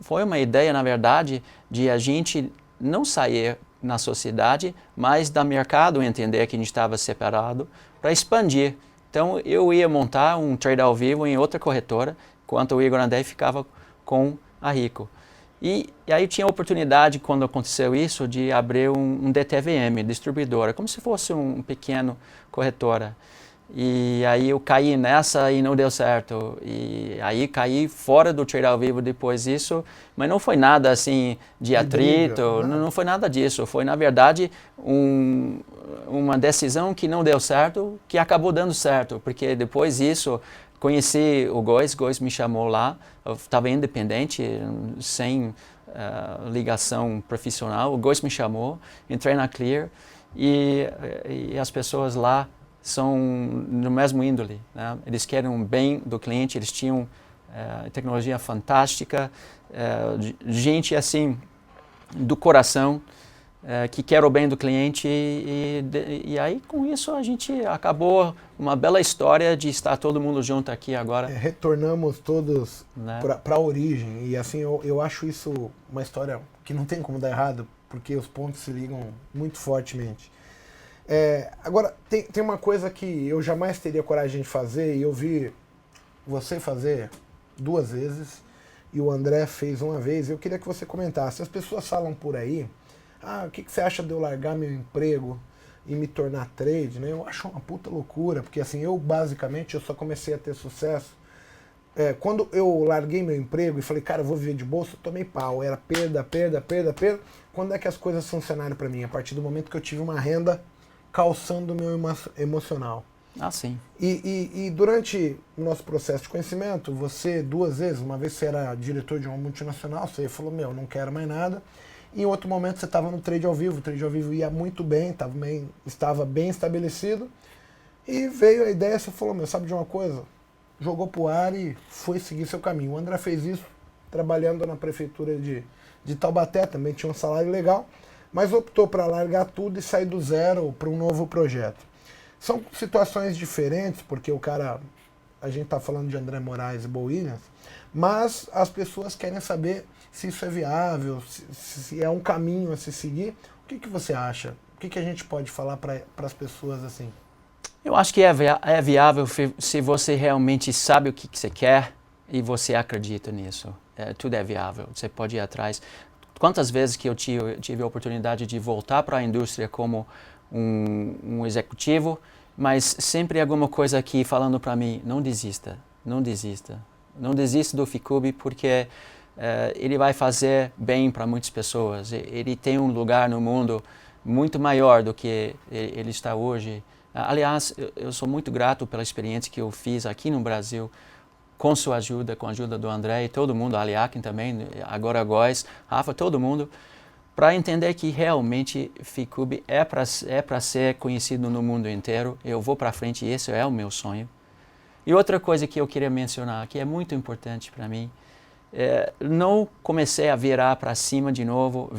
foi uma ideia, na verdade, de a gente não sair na sociedade, mas da mercado entender que a gente estava separado para expandir. Então eu ia montar um trade ao vivo em outra corretora, enquanto o Igor André ficava com a Rico. E aí tinha a oportunidade, quando aconteceu isso, de abrir um DTVM, distribuidora, como se fosse um pequeno corretora. E aí eu caí nessa e não deu certo. E aí caí fora do trade ao vivo depois disso, mas não foi nada assim de atrito, não foi nada disso. Foi, na verdade, uma decisão que não deu certo, que acabou dando certo, porque depois disso conheci o Góis me chamou lá, eu estava independente, sem ligação profissional, o Góis me chamou, entrei na Clear e as pessoas lá são no mesmo índole, né? Eles querem um bem do cliente, eles tinham tecnologia fantástica, gente assim do coração, que quer o bem do cliente e aí com isso a gente acabou uma bela história de estar todo mundo junto aqui agora. Retornamos todos, né, para a origem e assim eu acho isso uma história que não tem como dar errado, porque os pontos se ligam muito fortemente. Agora, tem uma coisa que eu jamais teria coragem de fazer, e eu vi você fazer 2 vezes, e o André fez uma vez, eu queria que você comentasse. As pessoas falam por aí, o que você acha de eu largar meu emprego e me tornar trade? Né? Eu acho uma puta loucura, porque assim, basicamente, eu só comecei a ter sucesso. Quando eu larguei meu emprego e falei, cara, eu vou viver de bolsa, eu tomei pau, era perda. Quando é que as coisas funcionaram para mim? A partir do momento que eu tive uma renda calçando o meu emocional. Sim. E durante o nosso processo de conhecimento, você 2 vezes, uma vez você era diretor de uma multinacional, você falou, não quero mais nada. E em outro momento você estava no trade ao vivo, o trade ao vivo ia muito bem, estava bem estabelecido. E veio a ideia, você falou, sabe de uma coisa? Jogou pro ar e foi seguir seu caminho. O André fez isso trabalhando na prefeitura de Taubaté, também tinha um salário legal, mas optou para largar tudo e sair do zero para um novo projeto. São situações diferentes, porque a gente está falando de André Moraes e Bo Williams, mas as pessoas querem saber se isso é viável, se é um caminho a se seguir. O que você acha? O que a gente pode falar para as pessoas assim? Eu acho que é viável se você realmente sabe o que você quer e você acredita nisso. Tudo é viável, você pode ir atrás. Quantas vezes que eu tive a oportunidade de voltar para a indústria como um executivo, mas sempre alguma coisa aqui falando para mim, não desista do Ficube, porque ele vai fazer bem para muitas pessoas. Ele tem um lugar no mundo muito maior do que ele está hoje. Aliás, eu sou muito grato pela experiência que eu fiz aqui no Brasil, com sua ajuda, com a ajuda do André e todo mundo, a Aliakin também, agora a Góis, Rafa, todo mundo, para entender que realmente Ficube é para ser conhecido no mundo inteiro. Eu vou para frente e esse é o meu sonho. E outra coisa que eu queria mencionar, que é muito importante para mim, não comecei a virar para cima de novo,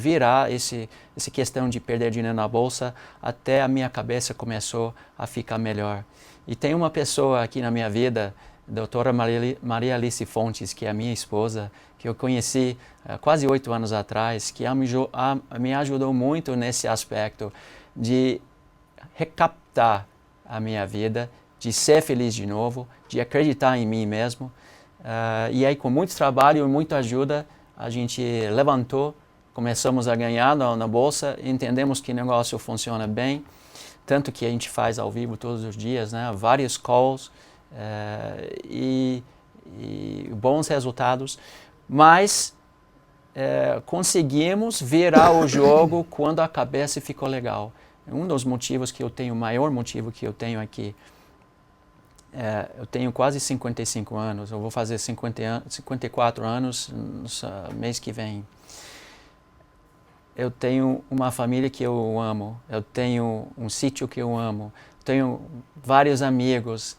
essa questão de perder dinheiro na bolsa, até a minha cabeça começou a ficar melhor. E tem uma pessoa aqui na minha vida, a doutora Maria Alice Fontes, que é a minha esposa, que eu conheci quase 8 anos atrás, que me ajudou muito nesse aspecto de recaptar a minha vida, de ser feliz de novo, de acreditar em mim mesmo. E aí, com muito trabalho e muita ajuda, a gente levantou, começamos a ganhar na bolsa, entendemos que o negócio funciona bem, tanto que a gente faz ao vivo todos os dias, né? Vários calls e bons resultados, mas conseguimos virar o jogo quando a cabeça ficou legal. Um dos motivos que eu tenho, o maior motivo que eu tenho aqui, eu tenho quase 55 anos, eu vou fazer 54 anos no mês que vem. Eu tenho uma família que eu amo, eu tenho um sítio que eu amo, tenho vários amigos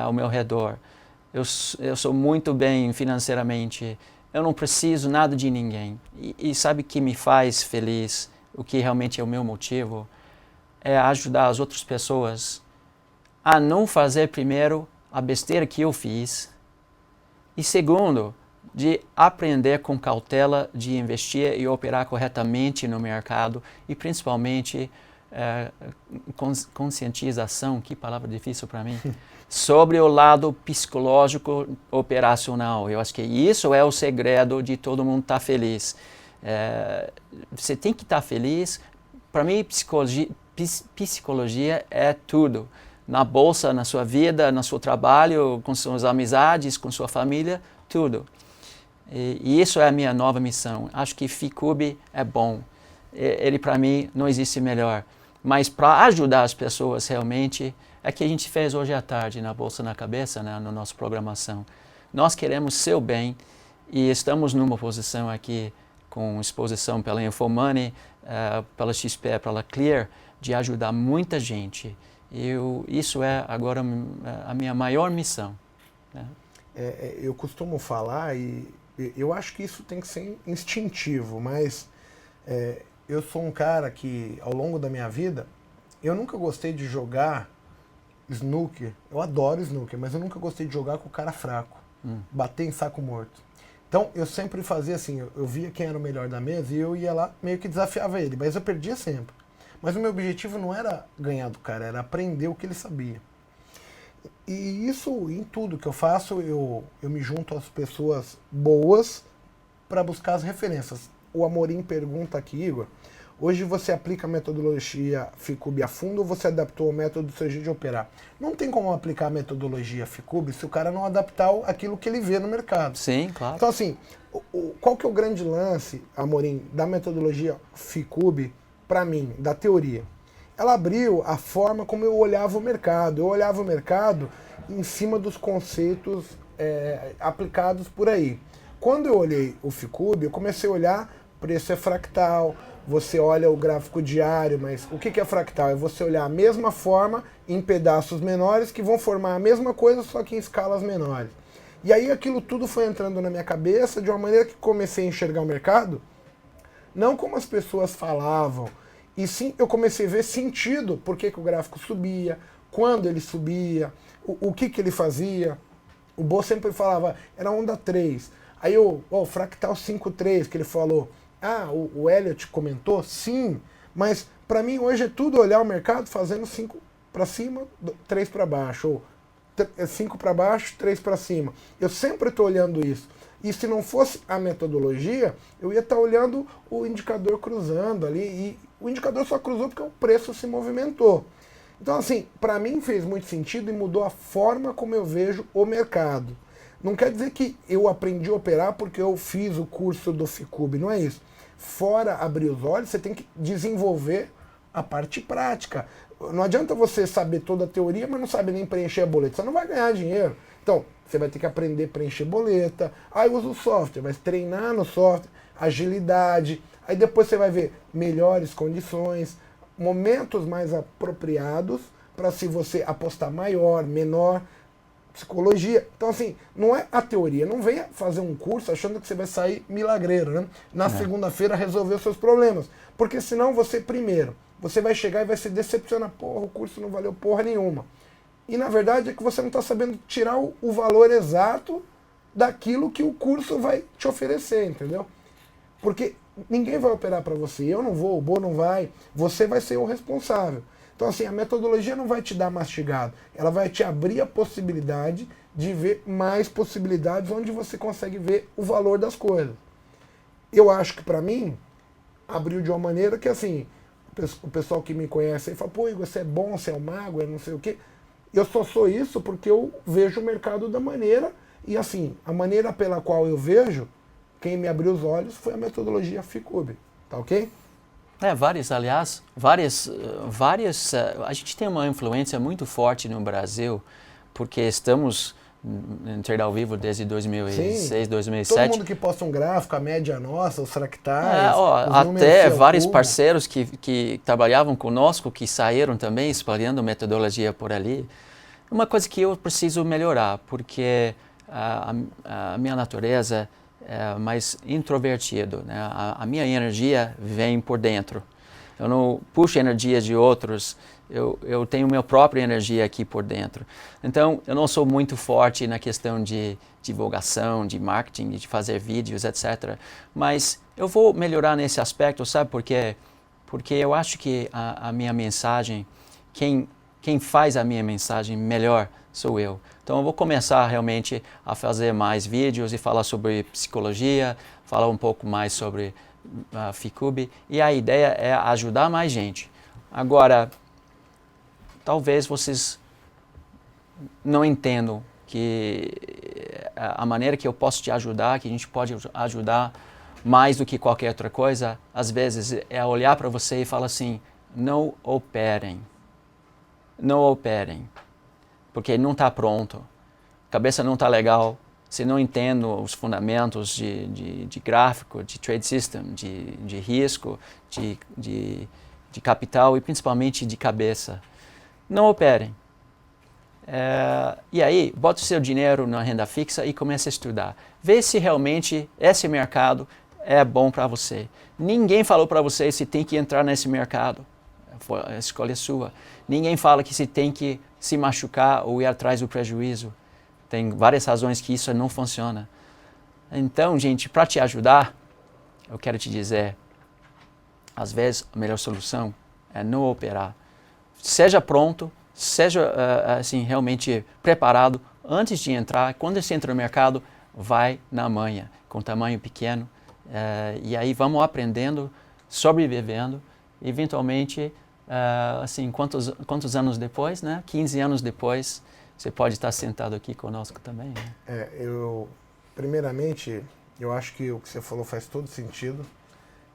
ao meu redor. Eu sou muito bem financeiramente, eu não preciso nada de ninguém. E sabe o que me faz feliz, o que realmente é o meu motivo? É ajudar as outras pessoas a não fazer, primeiro, a besteira que eu fiz, e segundo, de aprender com cautela, de investir e operar corretamente no mercado, e principalmente conscientização, que palavra difícil para mim, sobre o lado psicológico operacional. Eu acho que isso é o segredo de todo mundo estar feliz. Você tem que estar feliz. Para mim, psicologia é tudo. Na bolsa, na sua vida, no seu trabalho, com suas amizades, com sua família, tudo. E isso é a minha nova missão. Acho que FICUB é bom. Ele, para mim, não existe melhor. Mas para ajudar as pessoas realmente, é que a gente fez hoje à tarde na Bolsa na Cabeça, né, na nossa programação. Nós queremos seu bem e estamos numa posição aqui com exposição pela Infomoney, pela XP, pela Clear, de ajudar muita gente. Isso é agora a minha maior missão. Né? Eu costumo falar, e eu acho que isso tem que ser instintivo, mas eu sou um cara que, ao longo da minha vida, eu nunca gostei de jogar snooker. Eu adoro snooker, mas eu nunca gostei de jogar com o cara fraco, bater em saco morto. Então, eu sempre fazia assim, eu via quem era o melhor da mesa e eu ia lá, meio que desafiava ele, mas eu perdia sempre. Mas o meu objetivo não era ganhar do cara, era aprender o que ele sabia. E isso, em tudo que eu faço, eu me junto às pessoas boas para buscar as referências. O Amorim pergunta aqui, Igor, hoje você aplica a metodologia FICUB a fundo ou você adaptou o método do seu jeito de operar? Não tem como aplicar a metodologia FICUB se o cara não adaptar aquilo que ele vê no mercado. Sim, claro. Então, assim, qual que é o grande lance, Amorim, da metodologia FICUB para mim, da teoria? Ela abriu a forma como eu olhava o mercado. Eu olhava o mercado em cima dos conceitos aplicados por aí. Quando eu olhei o FICUB, eu comecei a olhar, preço é fractal, você olha o gráfico diário, mas o que é fractal? É você olhar a mesma forma em pedaços menores que vão formar a mesma coisa, só que em escalas menores. E aí aquilo tudo foi entrando na minha cabeça de uma maneira que comecei a enxergar o mercado, não como as pessoas falavam, e sim eu comecei a ver sentido, por que o gráfico subia, quando ele subia, o que ele fazia. O Bo sempre falava, era onda 3. Aí o fractal 5.3 que ele falou, o Elliott comentou, sim, mas para mim hoje é tudo olhar o mercado fazendo 5 para cima, 3 para baixo, ou 5 para baixo, 3 para cima. Eu sempre estou olhando isso. E se não fosse a metodologia, eu ia estar olhando o indicador cruzando ali, e o indicador só cruzou porque o preço se movimentou. Então, assim, para mim fez muito sentido e mudou a forma como eu vejo o mercado. Não quer dizer que eu aprendi a operar porque eu fiz o curso do FICUB, não é isso. Fora abrir os olhos, você tem que desenvolver a parte prática. Não adianta você saber toda a teoria, mas não sabe nem preencher a boleta. Você não vai ganhar dinheiro. Então, você vai ter que aprender a preencher boleta. Aí usa o software, vai treinar no software, agilidade. Aí depois você vai ver melhores condições, momentos mais apropriados para se você apostar maior, menor, psicologia. Então, assim, não é a teoria. Não venha fazer um curso achando que você vai sair milagreiro, né? Na segunda-feira resolver os seus problemas. Porque senão você, primeiro, você vai chegar e vai se decepcionar. Porra, o curso não valeu porra nenhuma. E na verdade é que você não está sabendo tirar o valor exato daquilo que o curso vai te oferecer, entendeu? Porque ninguém vai operar para você. Eu não vou, o Bo não vai. Você vai ser o responsável. Então, assim, a metodologia não vai te dar mastigado. Ela vai te abrir a possibilidade de ver mais possibilidades onde você consegue ver o valor das coisas. Eu acho que, para mim, abriu de uma maneira que, assim, o pessoal que me conhece aí fala, pô, Igor, você é bom, você é um mago, é não sei o quê. Eu só sou isso porque eu vejo o mercado da maneira, e assim, a maneira pela qual eu vejo, quem me abriu os olhos foi a metodologia FICUB, tá ok? Aliás, a gente tem uma influência muito forte no Brasil, porque estamos em trade ao vivo desde 2006, Sim, 2007. todo mundo que posta um gráfico, a média nossa, os fractais, até vários parceiros que trabalhavam conosco, que saíram também espalhando metodologia por ali. Uma coisa que eu preciso melhorar, porque a minha natureza é mais introvertido, né? A minha energia vem por dentro. Eu não puxo energia de outros, eu tenho minha própria energia aqui por dentro. Então, eu não sou muito forte na questão de divulgação, de marketing, de fazer vídeos, etc. Mas eu vou melhorar nesse aspecto, sabe por quê? Porque eu acho que a minha mensagem, quem faz a minha mensagem melhor sou eu. Então eu vou começar realmente a fazer mais vídeos e falar sobre psicologia, falar um pouco mais sobre Ficube, e a ideia é ajudar mais gente. Agora, talvez vocês não entendam que a maneira que eu posso te ajudar, que a gente pode ajudar mais do que qualquer outra coisa, às vezes é olhar para você e falar assim, não operem. Não operem, porque não está pronto, a cabeça não está legal, você não entende os fundamentos de gráfico, de trade system, de risco, de capital e principalmente de cabeça. Não operem. E aí, bota o seu dinheiro na renda fixa e comece a estudar. Vê se realmente esse mercado é bom para você. Ninguém falou para você se tem que entrar nesse mercado. A escolha é sua. Ninguém fala que se tem que se machucar ou ir atrás do prejuízo. Tem várias razões que isso não funciona. Então, gente, para te ajudar, eu quero te dizer, às vezes a melhor solução é não operar. Seja pronto, seja assim, realmente preparado antes de entrar. Quando você entra no mercado, vai na manha, com tamanho pequeno. E aí vamos aprendendo, sobrevivendo, eventualmente, assim, quantos anos depois, né? 15 anos depois, você pode estar sentado aqui conosco também. Né? Primeiramente, eu acho que o que você falou faz todo sentido.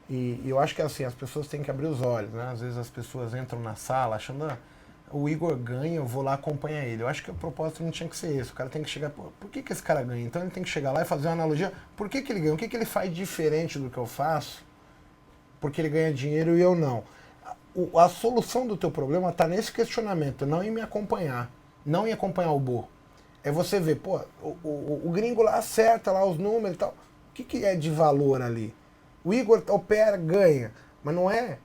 E eu acho que assim, as pessoas têm que abrir os olhos, né? Às vezes as pessoas entram na sala achando, o Igor ganha, eu vou lá acompanhar ele. Eu acho que o propósito não tinha que ser esse. O cara tem que chegar, por que esse cara ganha? Então ele tem que chegar lá e fazer uma analogia. Por que ele ganha? O que ele faz diferente do que eu faço? Porque ele ganha dinheiro e eu não. A solução do teu problema está nesse questionamento, não em me acompanhar, não em acompanhar o Bo. É você ver, o gringo lá acerta lá os números e tal. O que é de valor ali? O Igor opera, ganha, mas não é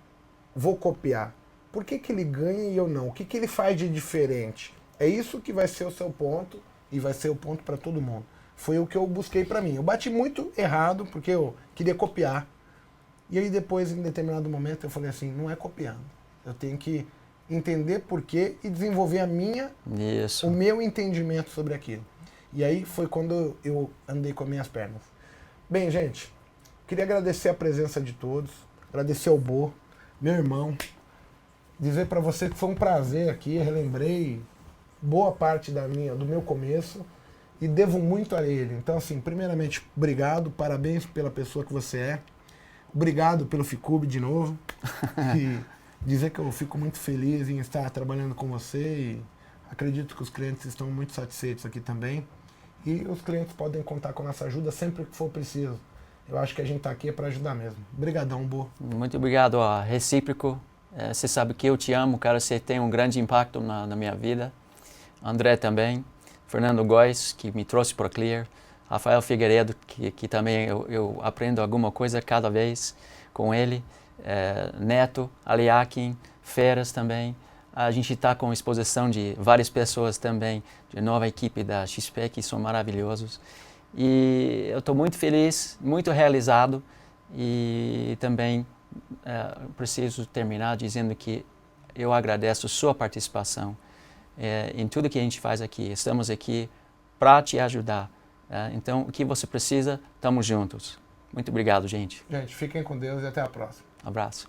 vou copiar. Por que ele ganha e eu não? O que ele faz de diferente? É isso que vai ser o seu ponto e vai ser o ponto para todo mundo. Foi o que eu busquei para mim. Eu bati muito errado porque eu queria copiar. E aí depois, em determinado momento, eu falei assim, não é copiando. Eu tenho que entender por quê e desenvolver o meu entendimento sobre aquilo. E aí foi quando eu andei com as minhas pernas. Bem, gente, queria agradecer a presença de todos, agradecer ao Bo, meu irmão, dizer para você que foi um prazer aqui, relembrei boa parte do meu começo e devo muito a ele. Então, assim, primeiramente, obrigado, parabéns pela pessoa que você é. Obrigado pelo Ficube de novo. E dizer que eu fico muito feliz em estar trabalhando com você e acredito que os clientes estão muito satisfeitos aqui também. E os clientes podem contar com a nossa ajuda sempre que for preciso. Eu acho que a gente está aqui para ajudar mesmo. Obrigadão, Bo. Muito obrigado, recíproco. Você sabe que eu te amo, cara. Você tem um grande impacto na minha vida. André também. Fernando Góes, que me trouxe para o Clear. Rafael Figueiredo, que também eu aprendo alguma coisa cada vez com ele. Neto, Aliakin, Feras também. A gente está com exposição de várias pessoas também, de nova equipe da XP, que são maravilhosos. E eu estou muito feliz, muito realizado e também preciso terminar dizendo que eu agradeço sua participação em tudo que a gente faz aqui. Estamos aqui para te ajudar. Então, o que você precisa, estamos juntos. Muito obrigado, gente. Gente, fiquem com Deus e até a próxima. Abraço.